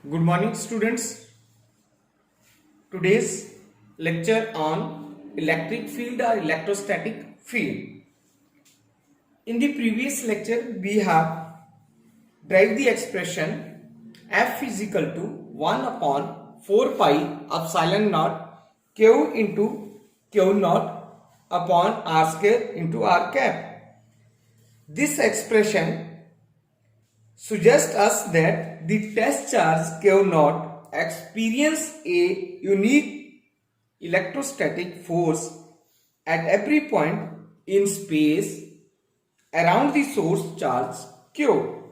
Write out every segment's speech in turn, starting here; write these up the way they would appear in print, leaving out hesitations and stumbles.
Good morning, students. Today's lecture on electric field or electrostatic field. In the previous lecture, we have derived the expression F is equal to 1 upon 4 pi epsilon naught Q into Q naught upon R square into R cap. This expression suggests us that the test charge Q naught experience a unique electrostatic force at every point in space around the source charge Q.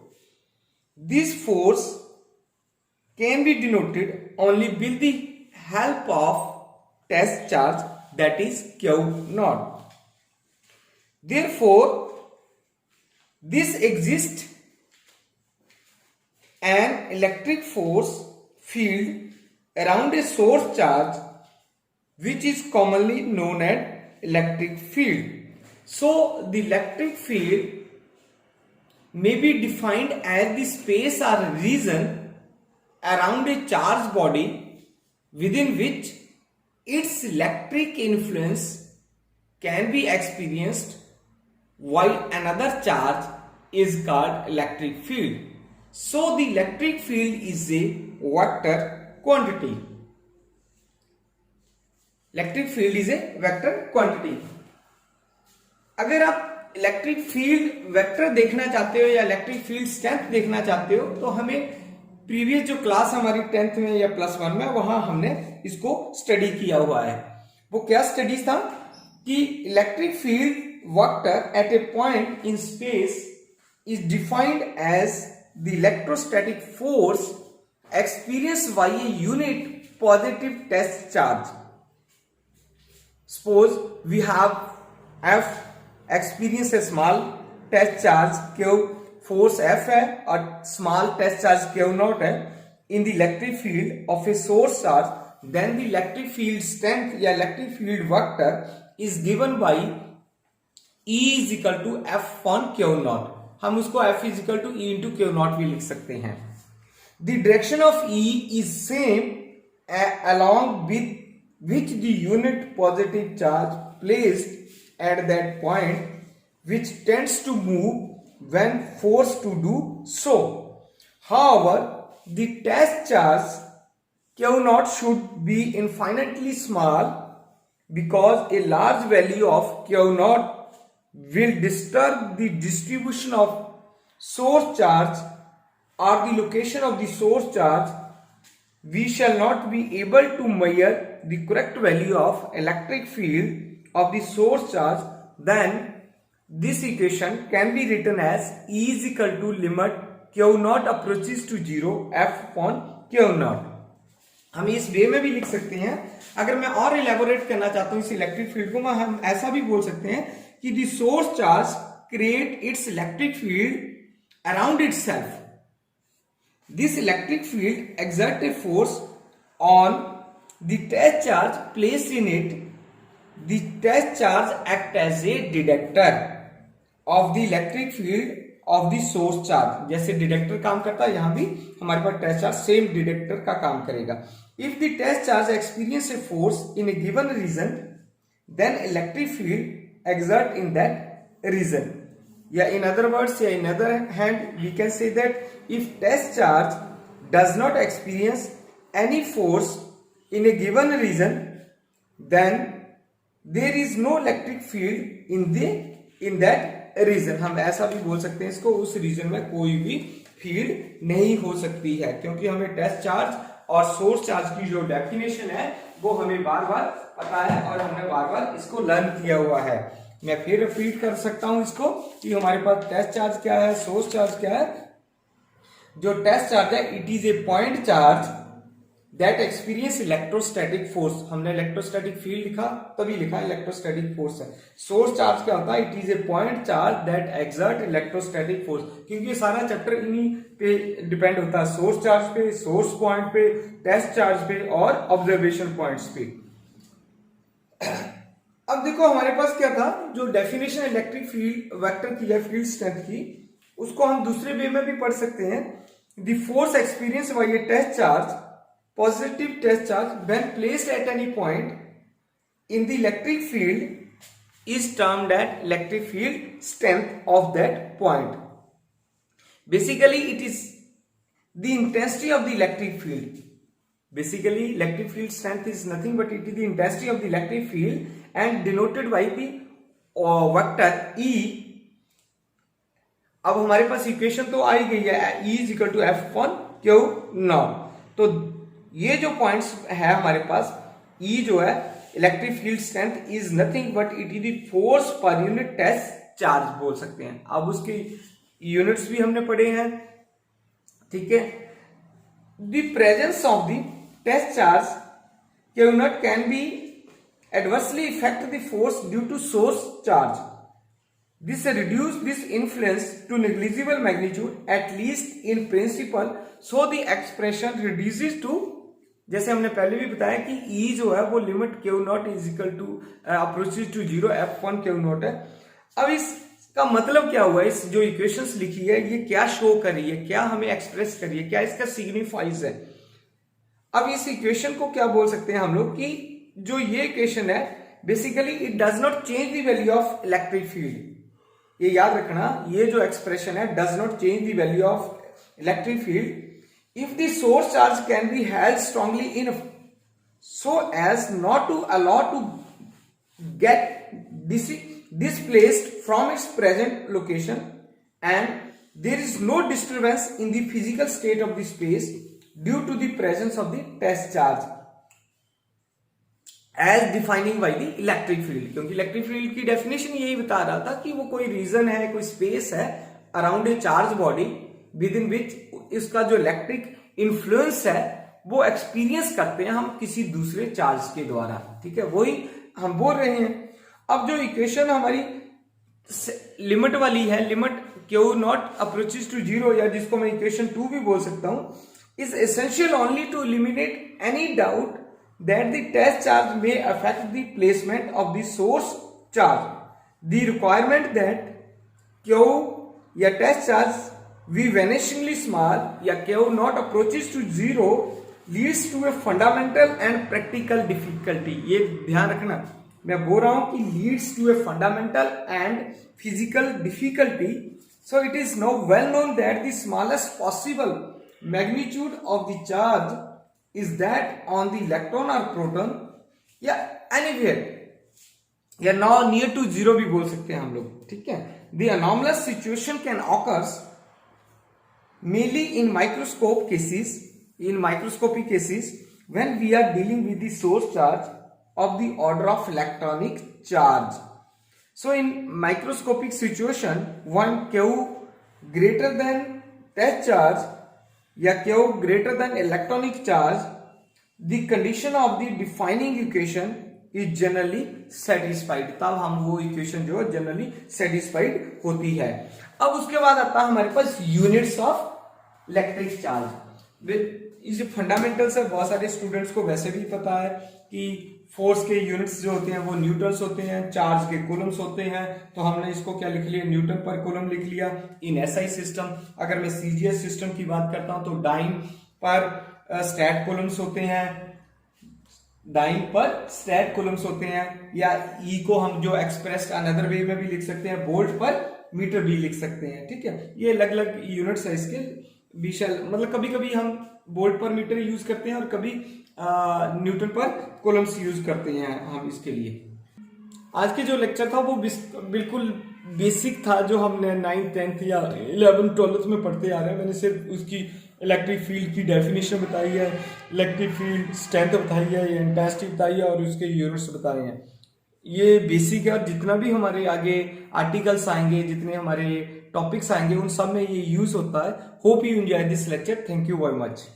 This force can be denoted only with the help of test charge, that is Q naught. Therefore, this exists an electric force field around a source charge which is commonly known as electric field. So the electric field may be defined as the space or region around a charged body within which its electric influence can be experienced, while another charge is called electric field. So the electric field is a vector quantity. Electric field is a vector quantity. अगर आप electric field vector देखना चाहते हो या electric field strength देखना चाहते हो तो हमें प्रीवियस जो क्लास हमारी 10th में या +1 में वहां हमने इसको स्टडी किया हुआ है. वो क्या स्टडीज था कि electric field vector at a point in space is defined as the electrostatic force experienced by a unit positive test charge. Suppose we have F experience a small test charge Q, force F है और small test charge Q naught है in the electric field of a source charge, then the electric field strength या electric field vector is given by E is equal to F upon Q naught. हम उसको F is equal to E into Q naught भी लिख सकते हैं. The direction of E is same along with which the unit positive charge placed at that point, which tends to move when forced to do so. However, the test charge Q naught should be infinitely small because a large value of Q naught will disturb the distribution of source charge or the location of the source charge. We shall not be able to measure the correct value of electric field of the source charge. Then this equation can be written as E is equal to limit Q naught approaches to 0 F upon Q naught. हम इस वे में भी लिख सकते हैं. अगर मैं और इलेबोरेट करना चाहता हूं इस इलेक्ट्रिक फील्ड को, मैं हम ऐसा भी बोल सकते हैं कि the source charge create it's electric field around itself. This electric field exerts a force on the test charge placed in it. The test charge acts as a detector of the electric field of the source charge. जैसे detector काम करता है, यहां भी हमारे पास test charge same detector का काम करेगा. If the test charge experience a force in a given region, then electric field exert in that region. Yeah, in other words, yeah, in other hand, we can say that if test charge does not experience any force in a given region, then there is no electric field in that region. हम ऐसा भी बोल सकते हैं इसको, उस reason में कोई भी फील्ड नहीं हो सकती है, क्योंकि हमें टेस्ट चार्ज और सोर्स चार्ज की जो डेफिनेशन है वो हमें बार बार पता है और हमने बार बार इसको लर्न किया हुआ है. मैं फिर रिपीट कर सकता हूं इसको कि हमारे पास टेस्ट चार्ज क्या है, सोर्स चार्ज क्या है. जो टेस्ट चार्ज है, it is a point charge that experience electrostatic force. हमने इलेक्ट्रोस्टैटिक फील्ड लिखा तभी लिखा इलेक्ट्रोस्टैटिक फोर्स है. सोर्स चार्ज क्या होता है, it is a point charge that exert electrostatic force. क्योंकि ये सारा चैप्टर इन्हीं पे डिपेंड होता है, सोर्स चार्ज पे, सोर्स पॉइंट पे, टेस्ट चार्ज पे और ऑब्जर्वेशन पॉइंट्स पे. अब देखो हमारे पास क्या था, जो डेफिनेशन इलेक्ट्रिक फील्ड वेक्टर की है, फील्ड स्ट्रेंथ की, उसको हम दूसरे वे में भी पढ़ सकते हैं the force experienced by a test charge, positive test charge, when placed at any point in the electric field is termed as electric field strength of that point. Basically it is the intensity of the electric field. Basically electric field strength is nothing but it is the intensity of the electric field and denoted by the vector E. अब हमारे पास equation तो आ ही गई है, E is equal to F/Q0. तो ये जो points है हमारे पास, E जो है electric field strength is nothing but it is the force per unit test charge बोल सकते हैं. अब उसके यूनिट्स भी हमने पढ़े हैं, ठीक है. The presence of the test charge Q0 can be adversely affect the force due to source charge. This reduce this influence to negligible magnitude at least in principle. So the expression reduces to, जैसे हमने पहले भी बताया कि E जो है वो limit Q0 is equal to approaches to 0 F1Q0 है. अब इसका मतलब क्या हुआ, इस जो इक्वेशंस लिखी है ये क्या शो कर रही है, क्या हमें एक्सप्रेस कर रही है, क्या इसका सिग्निफाइज है. अब इस इक्वेशन को क्या बोल सकते हैं हम लोग कि जो ये इक्वेशन है basically it does not change the value of electric field. ये याद रखना, ये जो एक्सप्रेशन है does not change the value of electric field if the source charge can be held strongly in so as not to allow to get displaced from its present location and there is no disturbance in the physical state of the space due to the presence of the test charge as defining by the electric field. क्योंकि electric field की definition यही बता रहा था कि वो कोई reason है, कोई स्पेस है around a charge body within which इसका जो इलेक्ट्रिक इन्फ्लुएंस है वो एक्सपीरियंस करते हैं हम किसी दूसरे चार्ज के द्वारा. ठीक है, वही हम बोल रहे हैं. अब जो इक्वेशन हमारी लिमिट वाली है, लिमिट Q0 अप्रोचेस टू 0 या जिसको मैं इक्वेशन 2 भी बोल सकता हूं, is essential only to eliminate any doubt that the test charge may affect the placement of the source charge. The requirement that Q या test charge be vanishingly small या Q0 approaches to 0 leads to a fundamental and practical difficulty. ये ध्यान रखना, मैं बोल रहा हूं कि leads to a fundamental and physical difficulty. So it is now well known that the smallest possible magnitude of the charge is that on the electron or proton या anywhere या now near to 0 भी बोल सकते हैं हम लोग. ठीक है, the anomalous situation can occurs mainly in microscopic cases when we are dealing with the source charge of the order of electronic charge. So in microscopic situation when Q greater than test charge या Q greater than electronic charge, the condition of the defining equation is generally satisfied. तब हम वो equation जो generally satisfied होती है. अब उसके बाद आता है हमारे पास यूनिट्स ऑफ इलेक्ट्रिक चार्ज. इस फंडामेंटल्स है, बहुत सारे स्टूडेंट्स को वैसे भी पता है कि फोर्स के यूनिट्स जो होते हैं वो न्यूटन्स होते हैं, चार्ज के कूलम्स होते हैं. तो हमने इसको क्या लिख लिया, न्यूटन पर कूलम लिख लिया. इन एसआई सिस्टम, अगर मैं सीजीएस सिस्टम की बात करता हूं तो डाइन पर स्टैट कूलम्स होते हैं, डाइन पर स्टैट कूलम्स होते हैं. या ई को हम जो एक्सप्रेस्ड अनदर वे में भी लिख सकते हैं, वोल्ट पर मीटर भी लिख सकते हैं. ठीक है, ये अलग अलग यूनिट्स है इसके विशल. मतलब कभी कभी हम वोल्ट पर मीटर यूज करते हैं और कभी न्यूटन पर कूलम्स यूज करते हैं हम इसके लिए. आज के जो लेक्चर था वो बिल्कुल बेसिक था, जो हमने 9th 10th या 11th 12th में पढ़ते आ रहे हैं. मैंने सिर्फ उसकी इलेक्ट्रिक फील्ड की डेफिनेशन बताई है, इलेक्ट्रिक फील्ड स्ट्रेंथ बताई है, इंटेंसिटी बताई है और उसके यूनिट्स बताए हैं. ये बेसिक है और जितना भी हमारे आगे आर्टिकल्स आएंगे, जितने हमारे टॉपिक्स आएंगे, उन सब में ये यूज होता है. Hope you enjoy this lecture. Thank you very much.